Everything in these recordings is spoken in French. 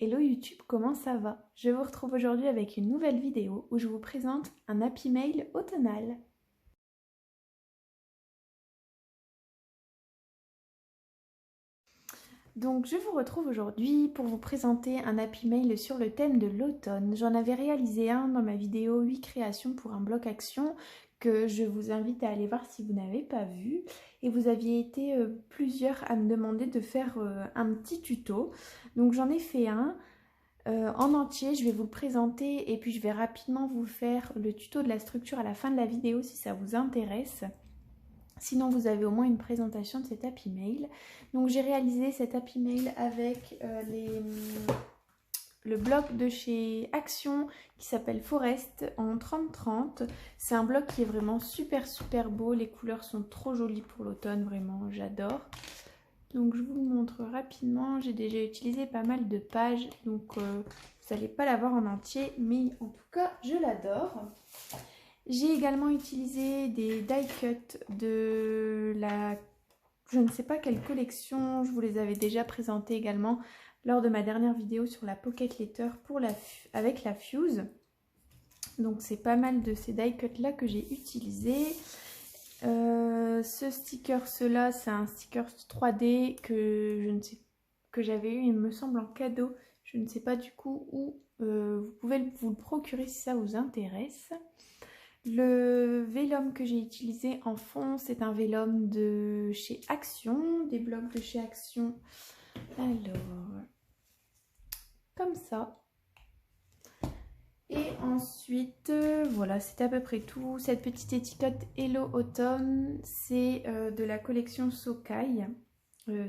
Hello YouTube, comment ça va? Je vous retrouve aujourd'hui avec une nouvelle vidéo où je vous présente un Happy Mail automnal. Donc je vous retrouve aujourd'hui pour vous présenter un Happy Mail sur le thème de l'automne. J'en avais réalisé un dans ma vidéo 8 créations pour un bloc action que je vous invite à aller voir si vous n'avez pas vu. Et vous aviez été plusieurs à me demander de faire un petit tuto. Donc j'en ai fait un. En entier, je vais vous le présenter et puis je vais rapidement vous faire le tuto de la structure à la fin de la vidéo si ça vous intéresse. Sinon, vous avez au moins une présentation de cet Happy Mail. Donc, j'ai réalisé cet Happy Mail avec le bloc de chez Action qui s'appelle Forest en 30-30. C'est un bloc qui est vraiment super beau. Les couleurs sont trop jolies pour l'automne, vraiment, j'adore. Donc je vous le montre rapidement, j'ai déjà utilisé pas mal de pages, donc vous n'allez pas la voir en entier, mais en tout cas je l'adore. J'ai également utilisé des die cuts de la, je ne sais pas quelle collection, je vous les avais déjà présentés également lors de ma dernière vidéo sur la Pocket Letter pour avec la Fuse. Donc c'est pas mal de ces die cuts là que j'ai utilisés. Ce sticker, cela, c'est un sticker 3D que je ne sais que j'avais eu, il me semble en cadeau. Je ne sais pas du coup où vous pouvez vous le procurer si ça vous intéresse. Le vélum que j'ai utilisé en fond, c'est un vélum de chez Action, des blocs de chez Action. Alors, comme ça. Et ensuite, voilà, c'est à peu près tout. Cette petite étiquette Hello Autumn, c'est de la collection Sokai,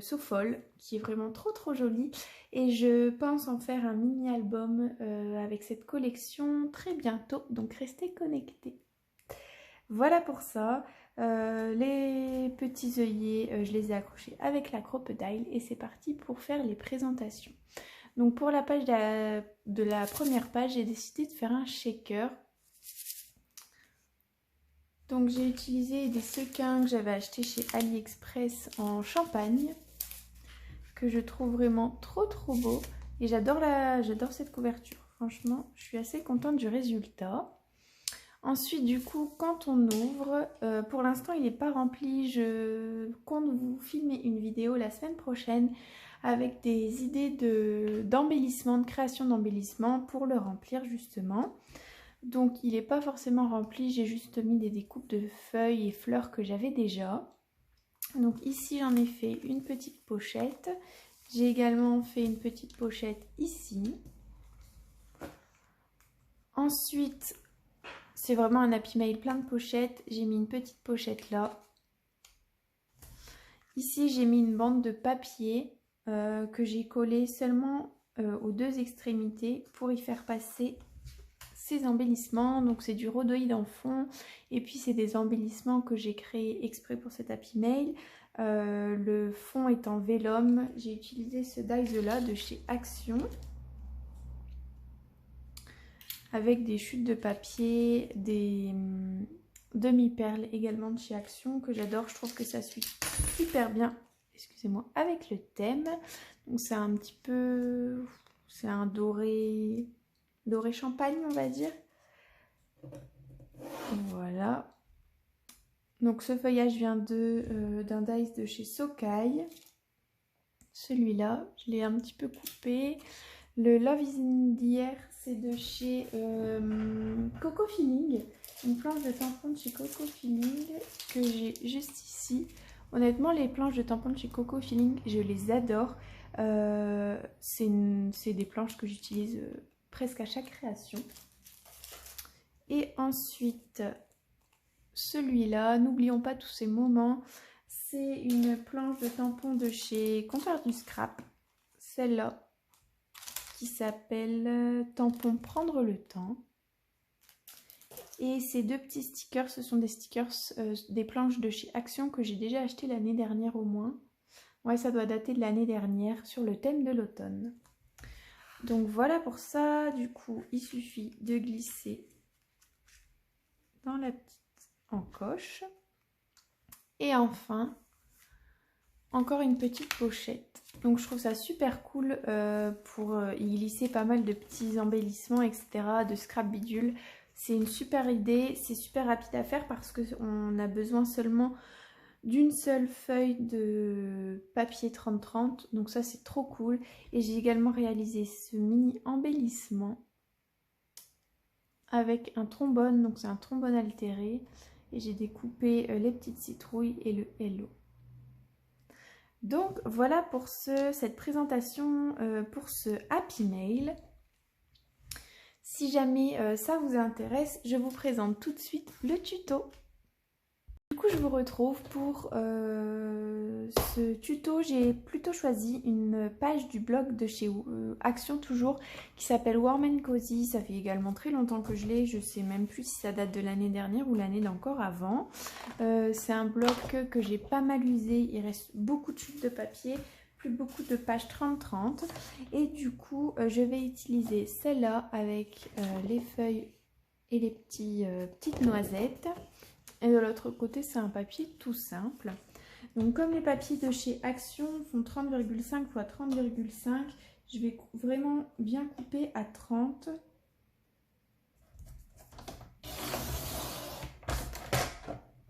Sofol, qui est vraiment trop jolie. Et je pense en faire un mini-album avec cette collection très bientôt, donc restez connectés. Voilà pour ça. Les petits œillets, je les ai accrochés avec la crocodile et c'est parti pour faire les présentations. Donc pour la page de la première page, j'ai décidé de faire un shaker. Donc j'ai utilisé des sequins que j'avais achetés chez AliExpress en champagne, que je trouve vraiment trop beau. Et j'adore cette couverture. Franchement, je suis assez contente du résultat. Ensuite, du coup, quand on ouvre, pour l'instant, il n'est pas rempli. Je compte vous filmer une vidéo la semaine prochaine avec des idées d'embellissement, de création d'embellissement pour le remplir justement. Donc, il n'est pas forcément rempli. J'ai juste mis des découpes de feuilles et fleurs que j'avais déjà. Donc ici, j'en ai fait une petite pochette. J'ai également fait une petite pochette ici. Ensuite, c'est vraiment un Happy Mail plein de pochettes. J'ai mis une petite pochette là. Ici, j'ai mis une bande de papier que j'ai collée seulement aux deux extrémités pour y faire passer ces embellissements. Donc, c'est du rhodoïde en fond. Et puis, c'est des embellissements que j'ai créés exprès pour cet Happy Mail. Le fond est en vélum. J'ai utilisé ce dies là de chez Action, avec des chutes de papier, des demi-perles également de chez Action que j'adore. Je trouve que ça suit super bien, excusez-moi, avec le thème. Donc c'est un petit peu, c'est un doré champagne, on va dire. Voilà. Donc ce feuillage vient d'un dies de chez Sokai. Celui-là, je l'ai un petit peu coupé. Le Love is in the Air, c'est de chez Coco Feeling. Une planche de tampon de chez Coco Feeling que j'ai juste ici. Honnêtement, les planches de tampon de chez Coco Feeling, je les adore. C'est des planches que j'utilise presque à chaque création. Et ensuite, celui-là, n'oublions pas tous ces moments. C'est une planche de tampon de chez Comptoir du Scrap. Celle-là, qui s'appelle Tampon Prendre le temps. Et ces deux petits stickers, ce sont des stickers, des planches de chez Action que j'ai déjà acheté l'année dernière au moins. Ouais, ça doit dater de l'année dernière sur le thème de l'automne. Donc voilà pour ça. Du coup, il suffit de glisser dans la petite encoche. Et enfin, encore une petite pochette. Donc je trouve ça super cool pour y glisser pas mal de petits embellissements, etc. de scrap bidule. C'est une super idée, c'est super rapide à faire parce qu'on a besoin seulement d'une seule feuille de papier 30-30. Donc ça c'est trop cool. Et j'ai également réalisé ce mini embellissement avec un trombone. Donc c'est un trombone altéré. Et j'ai découpé les petites citrouilles et le hello. Donc voilà pour cette présentation pour ce Happy Mail. Si jamais ça vous intéresse, je vous présente tout de suite le tuto. Du coup, je vous retrouve pour ce tuto. J'ai plutôt choisi une page du blog de chez Action toujours qui s'appelle Warm & Cozy. Ça fait également très longtemps que je l'ai. Je sais même plus si ça date de l'année dernière ou l'année d'encore avant. C'est un blog que j'ai pas mal usé. Il reste beaucoup de chutes de papier, plus beaucoup de pages 30-30. Et du coup, je vais utiliser celle-là avec les feuilles et les petites noisettes. Et de l'autre côté, c'est un papier tout simple. Donc comme les papiers de chez Action font 30,5 x 30,5, je vais vraiment bien couper à 30.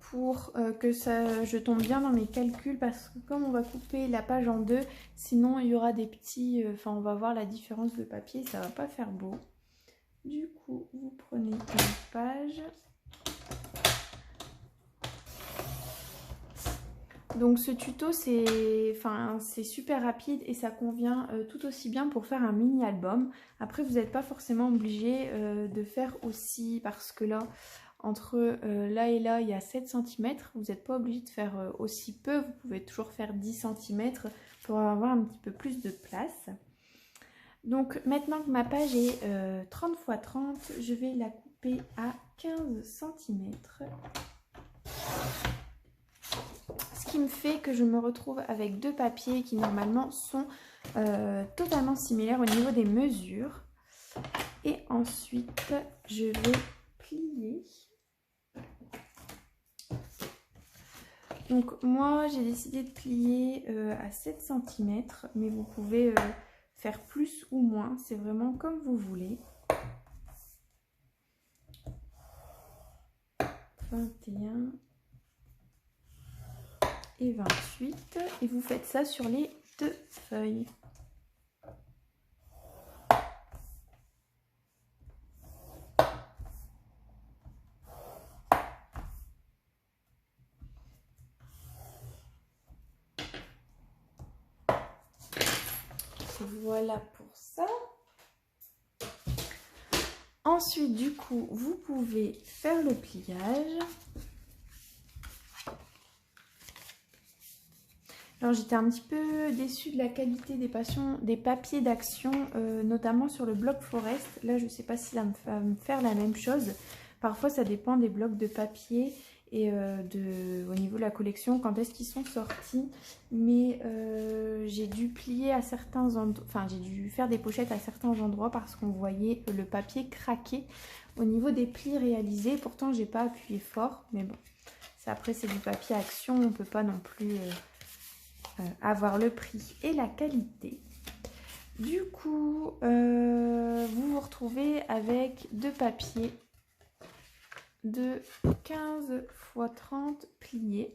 Pour que je tombe bien dans mes calculs, parce que comme on va couper la page en deux, sinon il y aura des petits... Enfin, on va voir la différence de papier, ça va pas faire beau. Du coup, vous prenez une page... Donc ce tuto c'est super rapide et ça convient tout aussi bien pour faire un mini album. Après vous n'êtes pas forcément obligé de faire aussi, parce que là entre là et là il y a 7 cm. Vous n'êtes pas obligé de faire aussi peu, vous pouvez toujours faire 10 cm pour avoir un petit peu plus de place. Donc maintenant que ma page est 30 x 30, je vais la couper à 15 cm. Ce qui me fait que je me retrouve avec deux papiers qui normalement sont totalement similaires au niveau des mesures. Et ensuite, je vais plier. Donc moi, j'ai décidé de plier à 7 cm, mais vous pouvez faire plus ou moins, c'est vraiment comme vous voulez. 21 et 28, et vous faites ça sur les deux feuilles. Voilà pour ça. Ensuite, du coup, vous pouvez faire le pliage. Alors j'étais un petit peu déçue de la qualité des papiers d'Action, notamment sur le bloc Forest. Là je ne sais pas si ça va me faire la même chose. Parfois ça dépend des blocs de papier et au niveau de la collection, quand est-ce qu'ils sont sortis. Mais j'ai dû plier à certains endroits, enfin j'ai dû faire des pochettes à certains endroits parce qu'on voyait le papier craquer au niveau des plis réalisés. Pourtant j'ai pas appuyé fort, mais bon, après c'est du papier Action, on ne peut pas non plus... avoir le prix et la qualité. Du coup, vous vous retrouvez avec deux papiers de 15 x 30 pliés.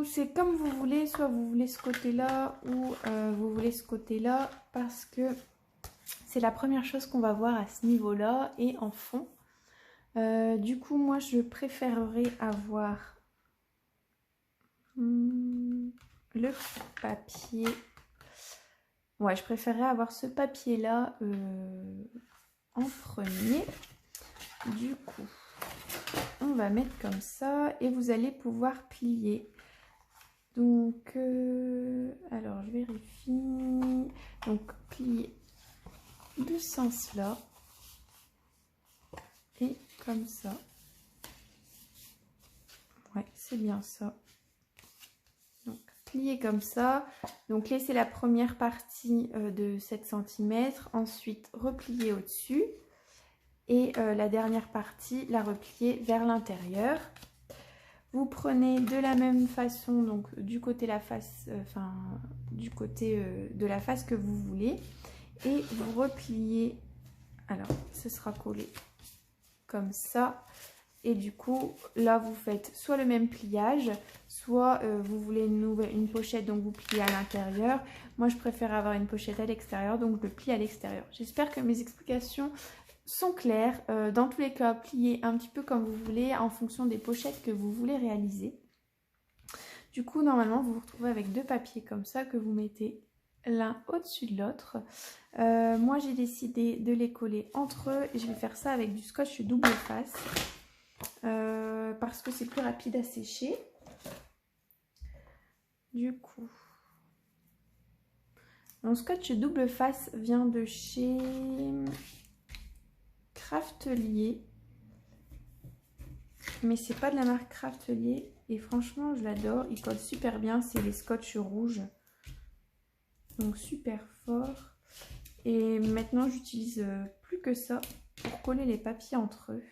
C'est comme vous voulez, soit vous voulez ce côté-là ou vous voulez ce côté-là, parce que c'est la première chose qu'on va voir à ce niveau-là et en fond. Du coup, moi, je préférerais avoir... le papier, ouais, je préférerais avoir ce papier là en premier. Du coup on va mettre comme ça et vous allez pouvoir plier. Donc alors je vérifie, donc plier de ce sens là et comme ça, ouais c'est bien ça. Plier comme ça, donc laisser la première partie de 7 cm, ensuite replier au-dessus et la dernière partie la replier vers l'intérieur. Vous prenez de la même façon, donc du côté la face, du côté de la face que vous voulez, et vous repliez. Alors, ce sera collé comme ça. Et du coup, là, vous faites soit le même pliage, soit vous voulez une pochette, donc vous pliez à l'intérieur. Moi, je préfère avoir une pochette à l'extérieur, donc je le plie à l'extérieur. J'espère que mes explications sont claires. Dans tous les cas, pliez un petit peu comme vous voulez en fonction des pochettes que vous voulez réaliser. Du coup, normalement, vous vous retrouvez avec deux papiers comme ça que vous mettez l'un au-dessus de l'autre. Moi, j'ai décidé de les coller entre eux et je vais faire ça avec du scotch double face. Parce que c'est plus rapide à sécher. Du coup, mon scotch double face vient de chez Craftelier, mais c'est pas de la marque Craftelier et franchement je l'adore, il colle super bien, c'est les scotch rouges, donc super fort. Et maintenant j'utilise plus que ça pour coller les papiers entre eux.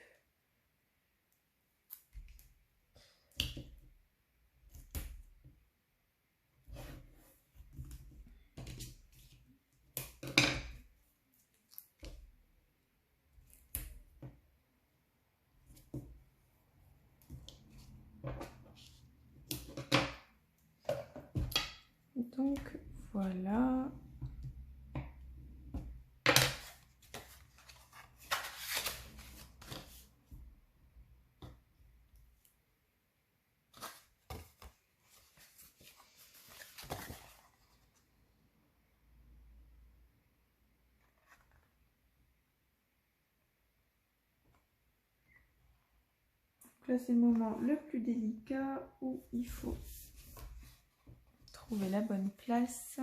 Donc voilà. Là, c'est le moment le plus délicat où il faut trouver la bonne place.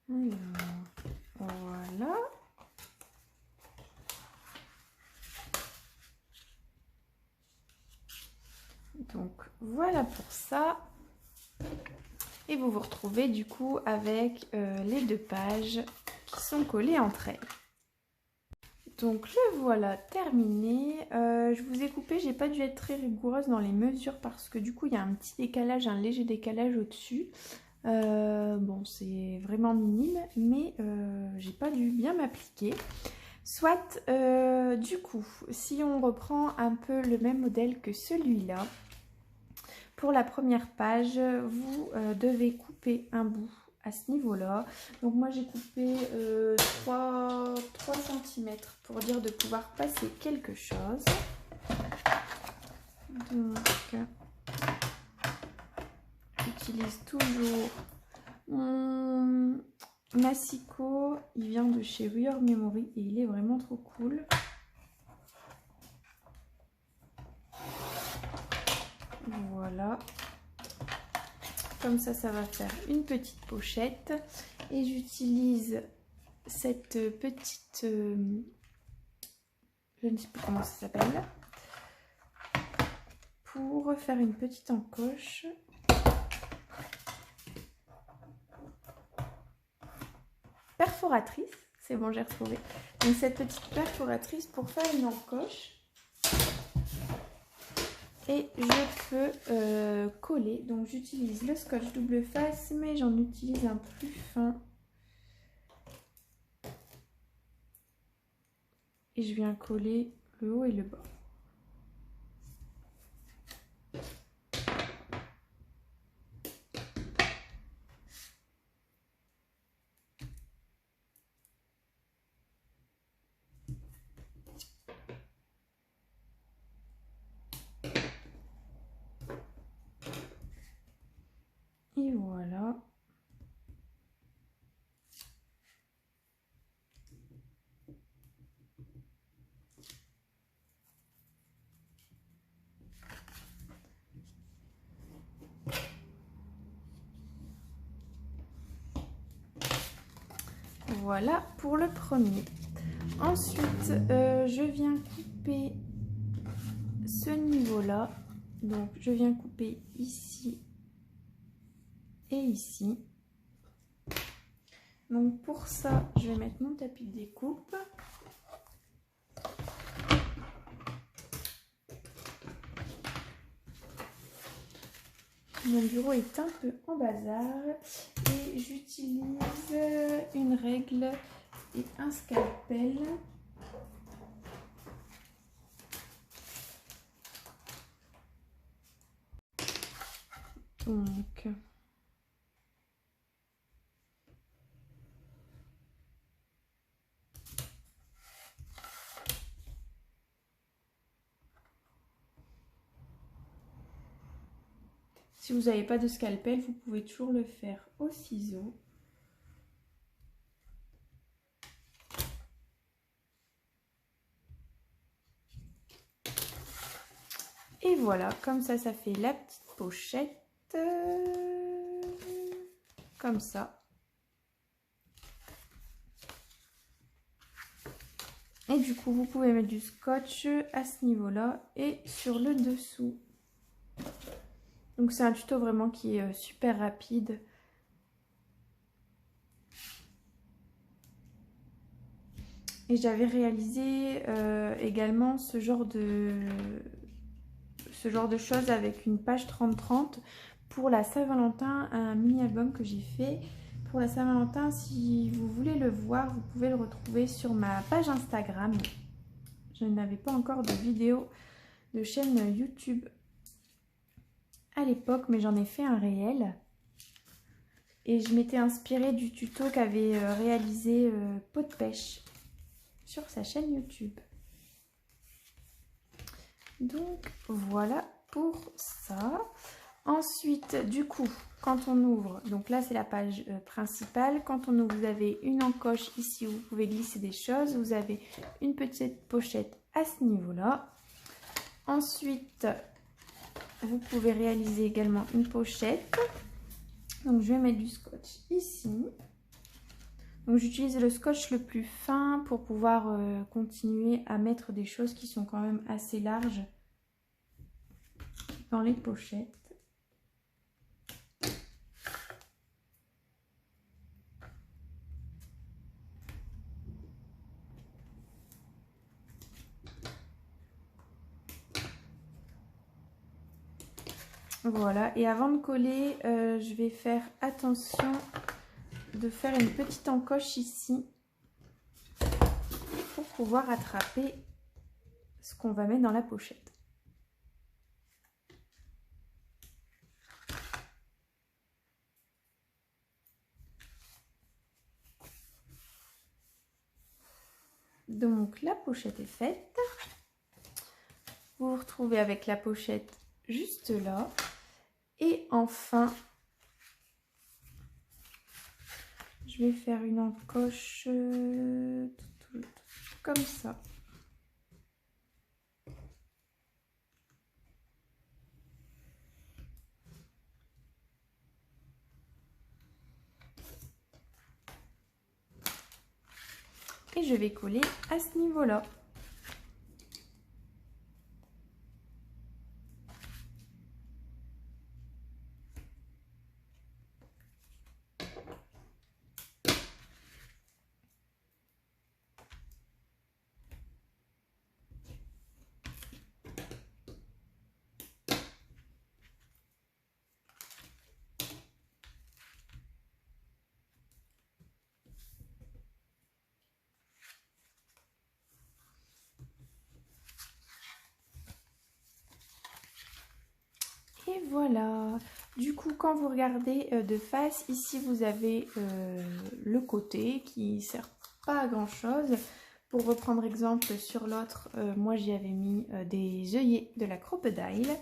Alors, voilà. Donc voilà pour ça. Et vous vous retrouvez du coup avec les deux pages qui sont collées entre elles. Donc le voilà terminé. Je vous ai coupé, j'ai pas dû être très rigoureuse dans les mesures parce que du coup il y a un petit décalage, un léger décalage au-dessus. Bon, c'est vraiment minime, mais j'ai pas dû bien m'appliquer. Soit, du coup, si on reprend un peu le même modèle que celui-là, pour la première page, vous devez couper un bout à ce niveau-là. Donc moi j'ai coupé 3 cm pour dire de pouvoir passer quelque chose. Donc j'utilise toujours mon massicot, il vient de chez We Are Memory et il est vraiment trop cool. Voilà. Comme ça, ça va faire une petite pochette. Et j'utilise cette petite... je ne sais plus comment ça s'appelle. Pour faire une petite encoche. Perforatrice. C'est bon, j'ai retrouvé. Donc cette petite perforatrice pour faire une encoche. Et je peux coller. Donc j'utilise le scotch double face, mais j'en utilise un plus fin. Et je viens coller le haut et le bas. Et voilà. voilà pour le premier. Ensuite, je viens couper ce niveau-là. Donc, je viens couper ici et ici. Donc, pour ça, je vais mettre mon tapis de découpe. Mon bureau est un peu en bazar et j'utilise une règle et un scalpel. Donc, si vous n'avez pas de scalpel, vous pouvez toujours le faire au ciseau. Et voilà, comme ça fait la petite pochette. Comme ça. Et du coup, vous pouvez mettre du scotch à ce niveau-là et sur le dessous. Donc c'est un tuto vraiment qui est super rapide. Et j'avais réalisé également ce genre de choses avec une page 30-30 pour la Saint-Valentin, un mini-album que j'ai fait pour la Saint-Valentin. Si vous voulez le voir, vous pouvez le retrouver sur ma page Instagram. Je n'avais pas encore de vidéo de chaîne YouTube à l'époque, mais j'en ai fait un réel. Et je m'étais inspirée du tuto qu'avait réalisé Pot de Pêche sur sa chaîne YouTube. Donc voilà pour ça. Ensuite, du coup, quand on ouvre, donc là c'est la page principale, quand on ouvre, vous avez une encoche ici où vous pouvez glisser des choses. Vous avez une petite pochette à ce niveau-là. Ensuite, vous pouvez réaliser également une pochette. Donc je vais mettre du scotch ici. Donc j'utilise le scotch le plus fin pour pouvoir continuer à mettre des choses qui sont quand même assez larges dans les pochettes. Voilà, et avant de coller, je vais faire attention de faire une petite encoche ici pour pouvoir attraper ce qu'on va mettre dans la pochette. Donc la pochette est faite. Vous vous retrouvez avec la pochette juste là. Et enfin, je vais faire une encoche comme ça. Et je vais coller à ce niveau-là. Et voilà, du coup quand vous regardez de face, ici vous avez le côté qui ne sert pas à grand chose. Pour reprendre exemple sur l'autre, moi j'y avais mis des œillets de la Crocodile.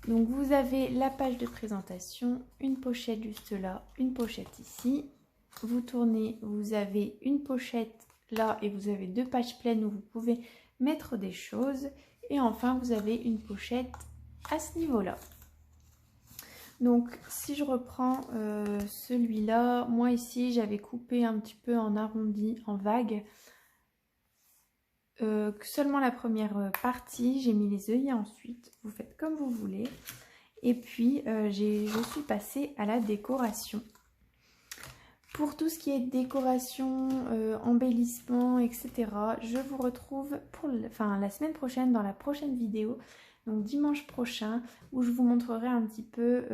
Donc vous avez la page de présentation, une pochette juste là, une pochette ici. Vous tournez, vous avez une pochette là et vous avez deux pages pleines où vous pouvez mettre des choses. Et enfin vous avez une pochette à ce niveau-là. Donc si je reprends celui-là, moi ici j'avais coupé un petit peu en arrondi, en vague. Seulement la première partie, j'ai mis les œillets ensuite, vous faites comme vous voulez. Et puis je suis passée à la décoration. Pour tout ce qui est décoration, embellissement, etc., je vous retrouve pour la semaine prochaine dans la prochaine vidéo, donc dimanche prochain, où je vous montrerai un petit peu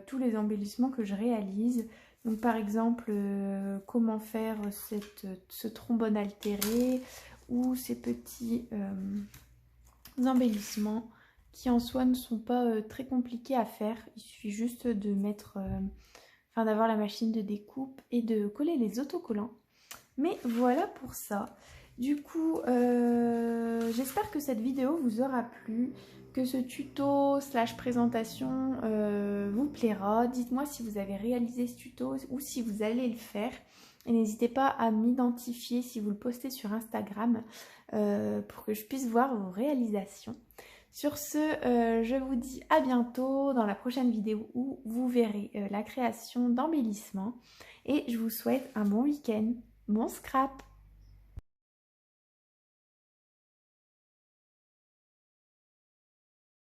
tous les embellissements que je réalise. Donc par exemple, comment faire ce trombone altéré ou ces petits embellissements qui en soi ne sont pas très compliqués à faire. Il suffit juste de mettre... d'avoir la machine de découpe et de coller les autocollants. Mais voilà pour ça. Du coup, j'espère que cette vidéo vous aura plu, que ce tuto / présentation vous plaira. Dites-moi si vous avez réalisé ce tuto ou si vous allez le faire. Et n'hésitez pas à m'identifier si vous le postez sur Instagram pour que je puisse voir vos réalisations. Sur ce, je vous dis à bientôt dans la prochaine vidéo où vous verrez la création d'embellissements. Et je vous souhaite un bon week-end. Bon scrap!